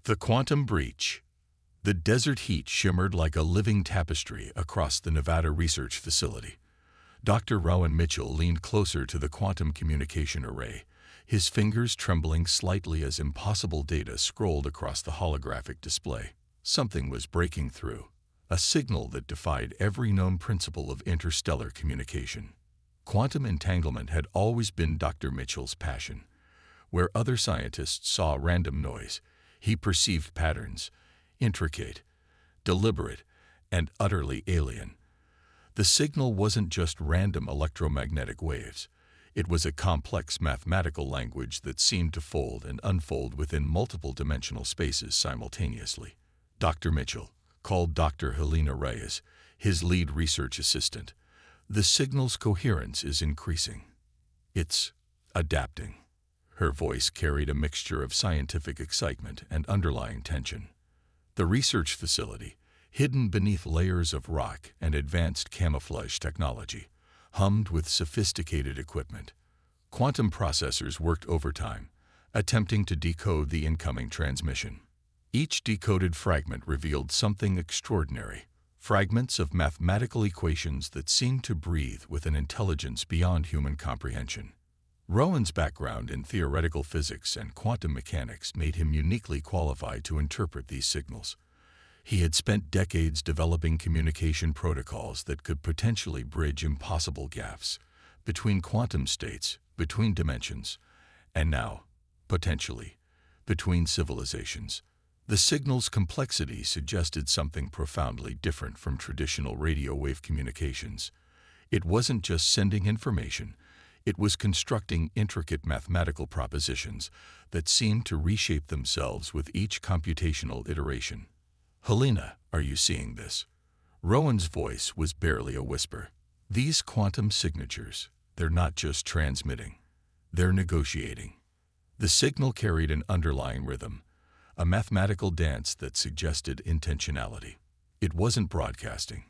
The quantum breach. The desert heat shimmered like a living tapestry across the Nevada research facility. Dr. Rowan Mitchell leaned closer to the quantum communication array, his fingers trembling slightly as impossible data scrolled across the holographic display. Something was breaking through, a signal that defied every known principle of interstellar communication. Quantum entanglement had always been Dr. Mitchell's passion. Where other scientists saw random noise, he perceived patterns, intricate, deliberate, and utterly alien. The signal wasn't just random electromagnetic waves. It was a complex mathematical language that seemed to fold and unfold within multiple dimensional spaces simultaneously. Dr. Mitchell called Dr. Helena Reyes, his lead research assistant. The signal's coherence is increasing. It's adapting. Her voice carried a mixture of scientific excitement and underlying tension. The research facility, hidden beneath layers of rock and advanced camouflage technology, hummed with sophisticated equipment. Quantum processors worked overtime, attempting to decode the incoming transmission. Each decoded fragment revealed something extraordinary, fragments of mathematical equations that seemed to breathe with an intelligence beyond human comprehension. Rowan's background in theoretical physics and quantum mechanics made him uniquely qualified to interpret these signals. He had spent decades developing communication protocols that could potentially bridge impossible gaps between quantum states, between dimensions, and now, potentially, between civilizations. The signal's complexity suggested something profoundly different from traditional radio wave communications. It wasn't just sending information, it was constructing intricate mathematical propositions that seemed to reshape themselves with each computational iteration. Helena, are you seeing this? Rowan's voice was barely a whisper. These quantum signatures, they're not just transmitting, they're negotiating. The signal carried an underlying rhythm, a mathematical dance that suggested intentionality. It wasn't broadcasting.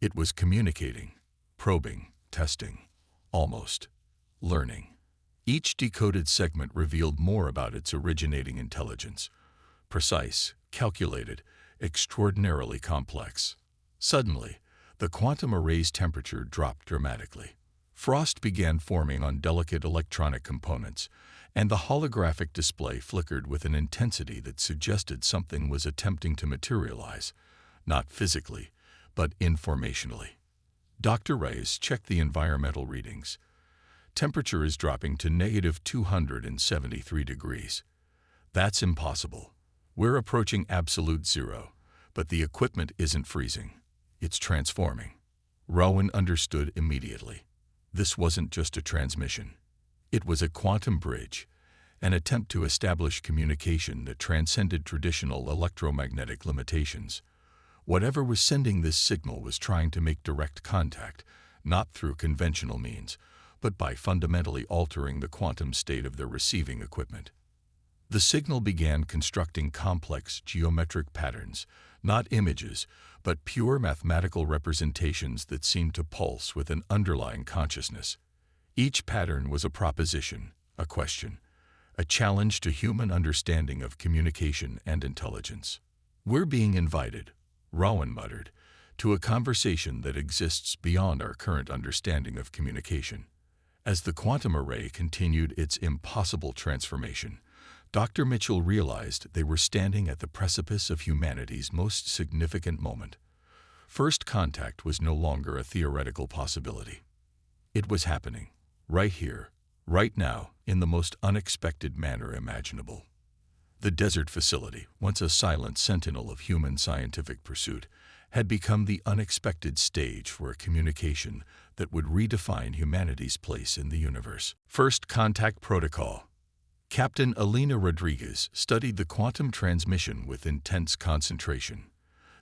It was communicating, probing, testing, almost learning. Each decoded segment revealed more about its originating intelligence. Precise, calculated, extraordinarily complex. Suddenly, the quantum array's temperature dropped dramatically. Frost began forming on delicate electronic components, and the holographic display flickered with an intensity that suggested something was attempting to materialize, not physically, but informationally. Dr. Reyes checked the environmental readings. Temperature is dropping to negative 273 degrees. That's impossible. We're approaching absolute zero, but the equipment isn't freezing. It's transforming. Rowan understood immediately. This wasn't just a transmission. It was a quantum bridge, an attempt to establish communication that transcended traditional electromagnetic limitations. Whatever was sending this signal was trying to make direct contact, not through conventional means, but by fundamentally altering the quantum state of the receiving equipment. The signal began constructing complex geometric patterns, not images, but pure mathematical representations that seemed to pulse with an underlying consciousness. Each pattern was a proposition, a question, a challenge to human understanding of communication and intelligence. We're being invited, Rowan muttered, to a conversation that exists beyond our current understanding of communication. As the quantum array continued its impossible transformation, Dr. Mitchell realized they were standing at the precipice of humanity's most significant moment. First contact was no longer a theoretical possibility. It was happening, right here, right now, in the most unexpected manner imaginable. The desert facility, once a silent sentinel of human scientific pursuit, had become the unexpected stage for a communication that would redefine humanity's place in the universe. First Contact Protocol. Captain Elena Rodriguez studied the quantum transmission with intense concentration.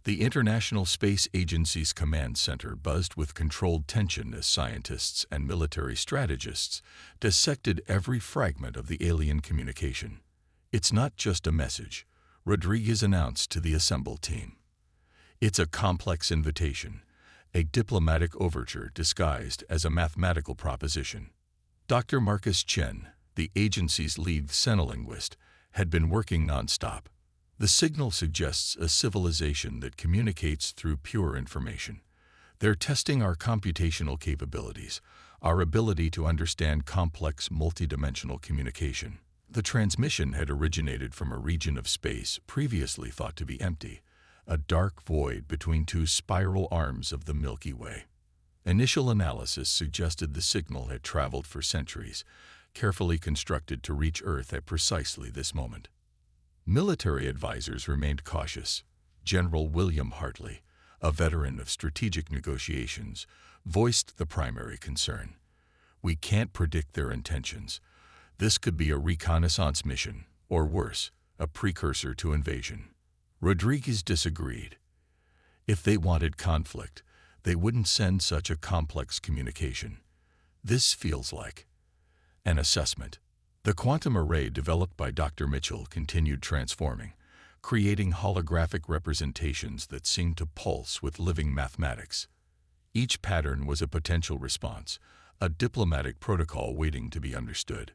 The International Space Agency's command center buzzed with controlled tension as scientists and military strategists dissected every fragment of the alien communication. It's not just a message, Rodriguez announced to the assembled team. It's a complex invitation, a diplomatic overture disguised as a mathematical proposition. Dr. Marcus Chen, the agency's lead xenolinguist, had been working nonstop. The signal suggests a civilization that communicates through pure information. They're testing our computational capabilities, our ability to understand complex multidimensional communication. The transmission had originated from a region of space previously thought to be empty, a dark void between two spiral arms of the Milky Way. Initial analysis suggested the signal had traveled for centuries, carefully constructed to reach Earth at precisely this moment. Military advisors remained cautious. General William Hartley, a veteran of strategic negotiations, voiced the primary concern. "We can't predict their intentions. This could be a reconnaissance mission, or worse, a precursor to invasion." Rodriguez disagreed. If they wanted conflict, they wouldn't send such a complex communication. This feels like an assessment. The quantum array developed by Dr. Mitchell continued transforming, creating holographic representations that seemed to pulse with living mathematics. Each pattern was a potential response, a diplomatic protocol waiting to be understood.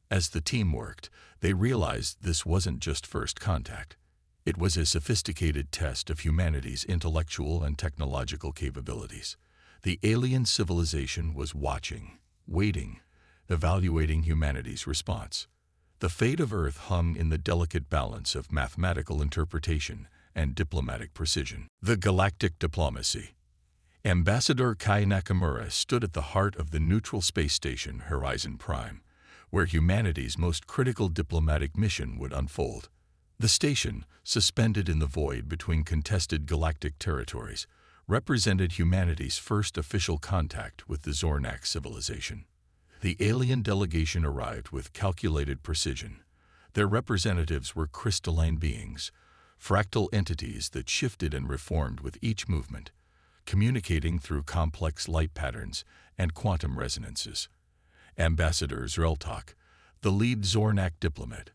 As the team worked, they realized this wasn't just first contact. It was a sophisticated test of humanity's intellectual and technological capabilities. The alien civilization was watching, waiting, evaluating humanity's response. The fate of Earth hung in the delicate balance of mathematical interpretation and diplomatic precision. The galactic diplomacy. Ambassador Kai Nakamura stood at the heart of the neutral space station Horizon Prime, where humanity's most critical diplomatic mission would unfold. The station, suspended in the void between contested galactic territories, represented humanity's first official contact with the Zornak civilization. The alien delegation arrived with calculated precision. Their representatives were crystalline beings, fractal entities that shifted and reformed with each movement, communicating through complex light patterns and quantum resonances. Ambassador Zreltok, the lead Zornak diplomat,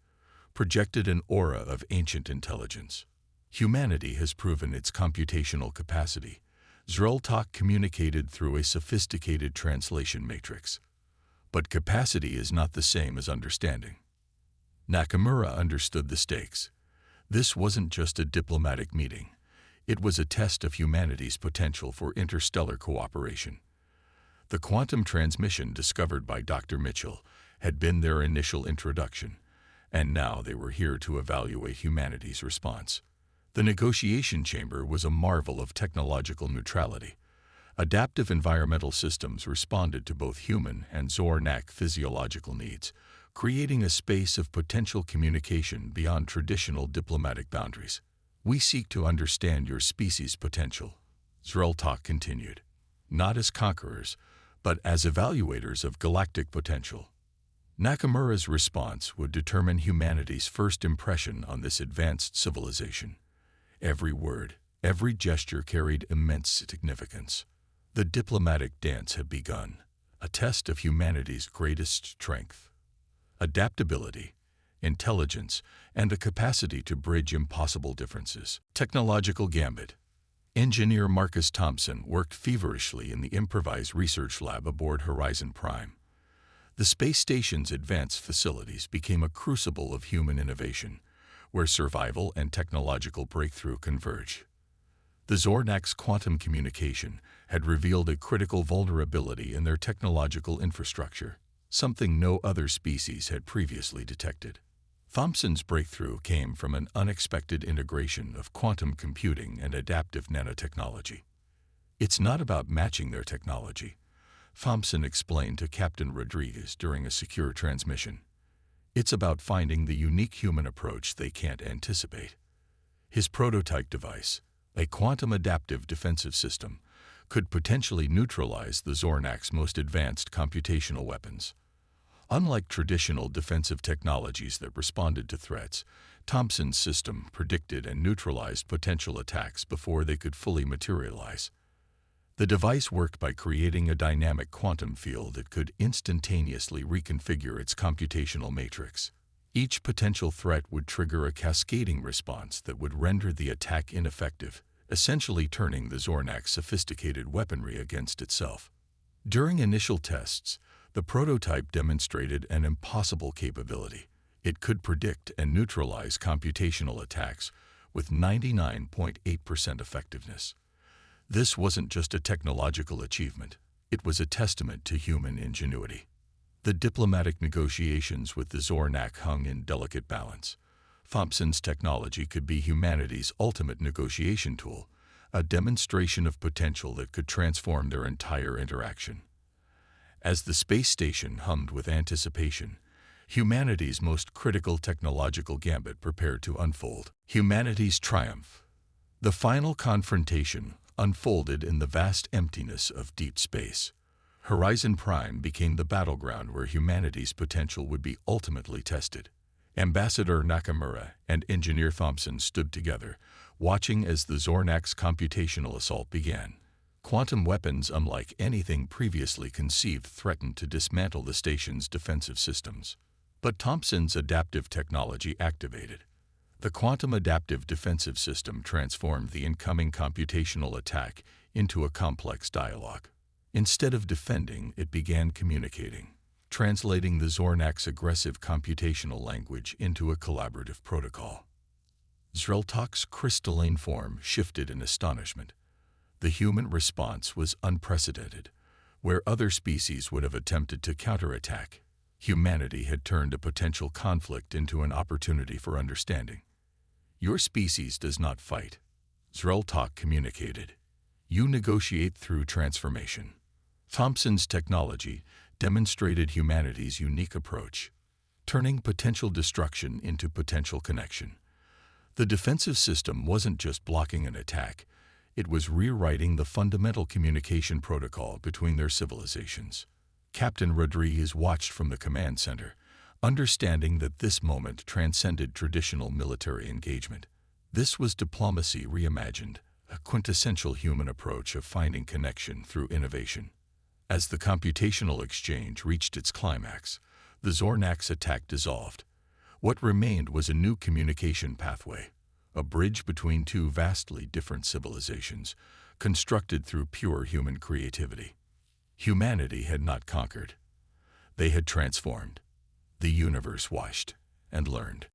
projected an aura of ancient intelligence. Humanity has proven its computational capacity. Zreltok communicated through a sophisticated translation matrix. But capacity is not the same as understanding. Nakamura understood the stakes. This wasn't just a diplomatic meeting. It was a test of humanity's potential for interstellar cooperation. The quantum transmission discovered by Dr. Mitchell had been their initial introduction, and now they were here to evaluate humanity's response. The negotiation chamber was a marvel of technological neutrality. Adaptive environmental systems responded to both human and Zornak physiological needs, creating a space of potential communication beyond traditional diplomatic boundaries. "We seek to understand your species' potential," Zreltok continued, "not as conquerors, but as evaluators of galactic potential." Nakamura's response would determine humanity's first impression on this advanced civilization. Every word, every gesture carried immense significance. The diplomatic dance had begun, a test of humanity's greatest strength. Adaptability, intelligence, and the capacity to bridge impossible differences. Technological gambit. Engineer Marcus Thompson worked feverishly in the improvised research lab aboard Horizon Prime. The space station's advanced facilities became a crucible of human innovation, where survival and technological breakthrough converge. The Zornak's quantum communication had revealed a critical vulnerability in their technological infrastructure, something no other species had previously detected. Thompson's breakthrough came from an unexpected integration of quantum computing and adaptive nanotechnology. "It's not about matching their technology," Thompson explained to Captain Rodriguez during a secure transmission. "It's about finding the unique human approach they can't anticipate." His prototype device, a quantum adaptive defensive system, could potentially neutralize the Zornak's most advanced computational weapons. Unlike traditional defensive technologies that responded to threats, Thompson's system predicted and neutralized potential attacks before they could fully materialize. The device worked by creating a dynamic quantum field that could instantaneously reconfigure its computational matrix. Each potential threat would trigger a cascading response that would render the attack ineffective, essentially turning the Zornak's sophisticated weaponry against itself. During initial tests, the prototype demonstrated an impossible capability. It could predict and neutralize computational attacks with 99.8% effectiveness. This wasn't just a technological achievement, it was a testament to human ingenuity. The diplomatic negotiations with the Zornak hung in delicate balance. Thompson's technology could be humanity's ultimate negotiation tool, a demonstration of potential that could transform their entire interaction. As the space station hummed with anticipation, humanity's most critical technological gambit prepared to unfold. Humanity's triumph. The final confrontation unfolded in the vast emptiness of deep space. Horizon Prime became the battleground where humanity's potential would be ultimately tested. Ambassador Nakamura and Engineer Thompson stood together, watching as the Zornak's computational assault began. Quantum weapons, unlike anything previously conceived, threatened to dismantle the station's defensive systems. But Thompson's adaptive technology activated. The quantum adaptive defensive system transformed the incoming computational attack into a complex dialogue. Instead of defending, it began communicating, translating the Zornak's aggressive computational language into a collaborative protocol. Zreltok's crystalline form shifted in astonishment. The human response was unprecedented. Where other species would have attempted to counterattack, humanity had turned a potential conflict into an opportunity for understanding. Your species does not fight, Zreltok communicated. You negotiate through transformation. Thompson's technology demonstrated humanity's unique approach, turning potential destruction into potential connection. The defensive system wasn't just blocking an attack, it was rewriting the fundamental communication protocol between their civilizations. Captain Rodriguez watched from the command center, understanding that this moment transcended traditional military engagement. This was diplomacy reimagined, a quintessential human approach of finding connection through innovation. As the computational exchange reached its climax, the Zornak's attack dissolved. What remained was a new communication pathway, a bridge between two vastly different civilizations, constructed through pure human creativity. Humanity had not conquered. They had transformed. The universe watched and learned.